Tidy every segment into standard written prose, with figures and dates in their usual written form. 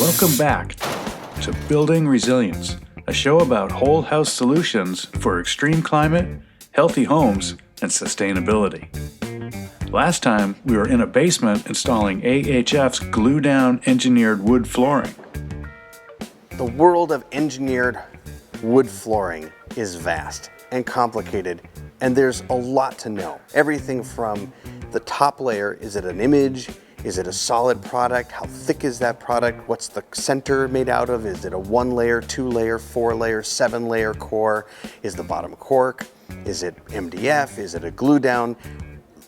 Welcome back to Building Resilience, a show about whole house solutions for extreme climate, healthy homes, and sustainability. Last time, we were in a basement installing AHF's glue-down engineered wood flooring. The world of engineered wood flooring is vast and complicated, and there's a lot to know. Everything from the top layer, is it an image? Is it a solid product? How thick is that product? What's the center made out of? Is it a 1-layer, 2-layer, 4-layer, 7-layer core? Is the bottom cork? Is it MDF? Is it a glue down?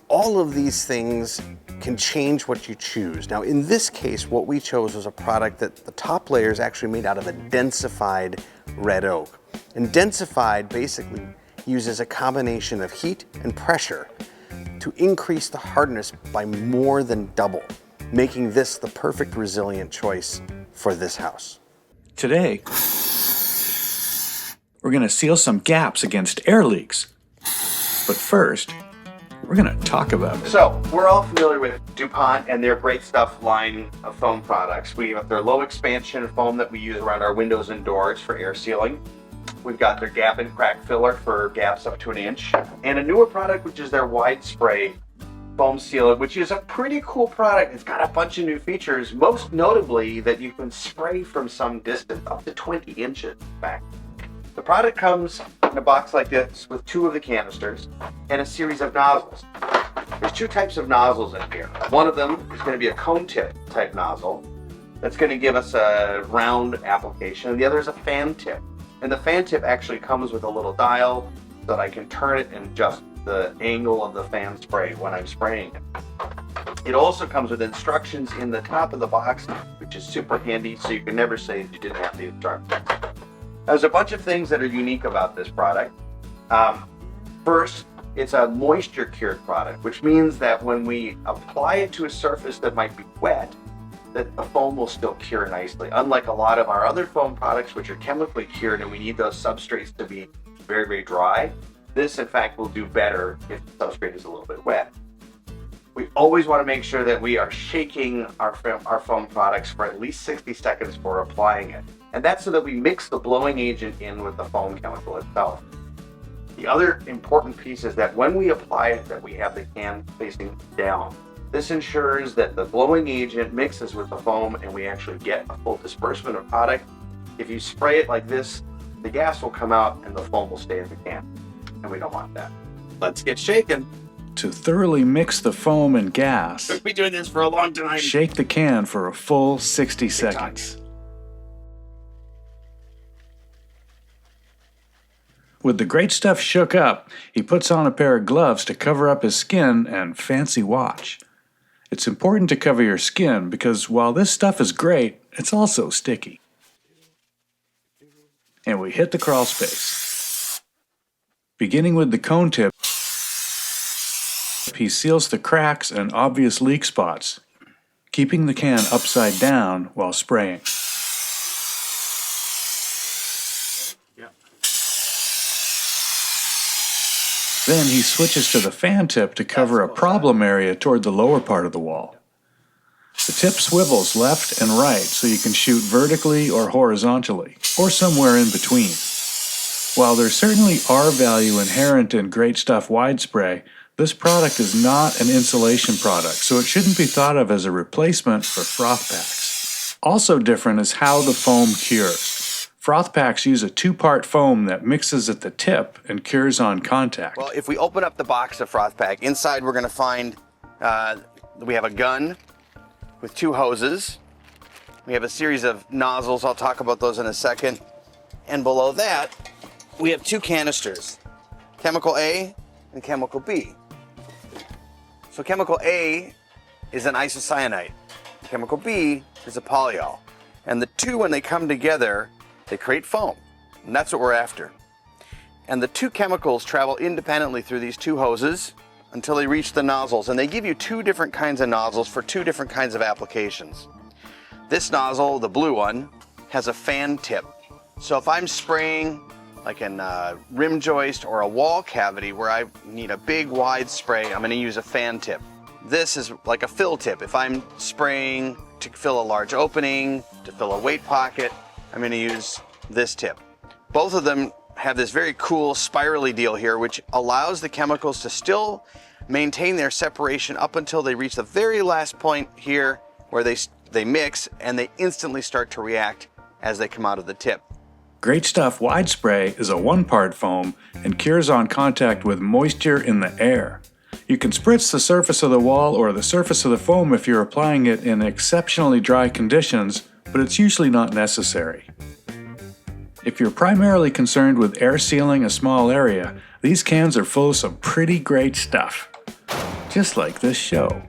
All of these things can change what you choose. Now, in this case, what we chose was a product that the top layer is actually made out of a densified red oak. And densified basically uses a combination of heat and pressure to increase the hardness by more than double, making this the perfect resilient choice for this house. Today, we're going to seal some gaps against air leaks. But first, we're going to talk about it. So, we're all familiar with DuPont and their Great Stuff line of foam products. We have their low expansion foam that we use around our windows and doors for air sealing. We've got their gap and crack filler for gaps up to 1 inch. And a newer product, which is their wide spray foam sealant, which is a pretty cool product. It's got a bunch of new features, most notably that you can spray from some distance, up to 20 inches back. The product comes in a box like this with 2 of the canisters and a series of nozzles. There's 2 types of nozzles in here. One of them is going to be a cone tip type nozzle that's going to give us a round application, and the other is a fan tip. And the fan tip actually comes with a little dial so that I can turn it and adjust the angle of the fan spray when I'm spraying it. It also comes with instructions in the top of the box, which is super handy, so you can never say that you didn't have the instructions. There's a bunch of things that are unique about this product. First, it's a moisture cured product, which means that when we apply it to a surface that might be wet, that the foam will still cure nicely. Unlike a lot of our other foam products, which are chemically cured and we need those substrates to be very, very dry, this in fact will do better if the substrate is a little bit wet. We always want to make sure that we are shaking our foam products for at least 60 seconds before applying it. And that's so that we mix the blowing agent in with the foam chemical itself. The other important piece is that when we apply it, that we have the can facing down. This ensures that the blowing agent mixes with the foam and we actually get a full disbursement of product. If you spray it like this, the gas will come out and the foam will stay in the can. And we don't want that. Let's get shaken. To thoroughly mix the foam and gas, We've been doing this for a long time. shake the can for a full 60 seconds. With the Great Stuff shook up, he puts on a pair of gloves to cover up his skin and fancy watch. It's important to cover your skin because while this stuff is great, it's also sticky. And we hit the crawl space. Beginning with the cone tip, he seals the cracks and obvious leak spots, keeping the can upside down while spraying. Then he switches to the fan tip to cover a problem area toward the lower part of the wall. The tip swivels left and right so you can shoot vertically or horizontally, or somewhere in between. While there certainly are value inherent in Great Stuff Wide Spray, this product is not an insulation product, so it shouldn't be thought of as a replacement for froth packs. Also different is how the foam cures. Froth packs use a 2-part foam that mixes at the tip and cures on contact. Well, if we open up the box of Froth Pack, inside we're going to find we have a gun with 2 hoses. We have a series of nozzles. I'll talk about those in a second. And below that, we have 2 canisters, chemical A and chemical B. So chemical A is an isocyanate. Chemical B is a polyol. And the 2, when they come together, they create foam, and that's what we're after. And the 2 chemicals travel independently through these 2 hoses until they reach the nozzles, and they give you 2 different kinds of nozzles for 2 different kinds of applications. This nozzle, the blue one, has a fan tip. So if I'm spraying like in a rim joist or a wall cavity where I need a big wide spray, I'm going to use a fan tip. This is like a fill tip. If I'm spraying to fill a large opening, to fill a weight pocket, I'm going to use this tip. Both of them have this very cool spirally deal here, which allows the chemicals to still maintain their separation up until they reach the very last point here where they mix and they instantly start to react as they come out of the tip. Great Stuff Eide Spray is a 1-part foam and cures on contact with moisture in the air. You can spritz the surface of the wall or the surface of the foam if you're applying it in exceptionally dry conditions, but it's usually not necessary. If you're primarily concerned with air sealing a small area, these cans are full of some pretty great stuff. Just like this show.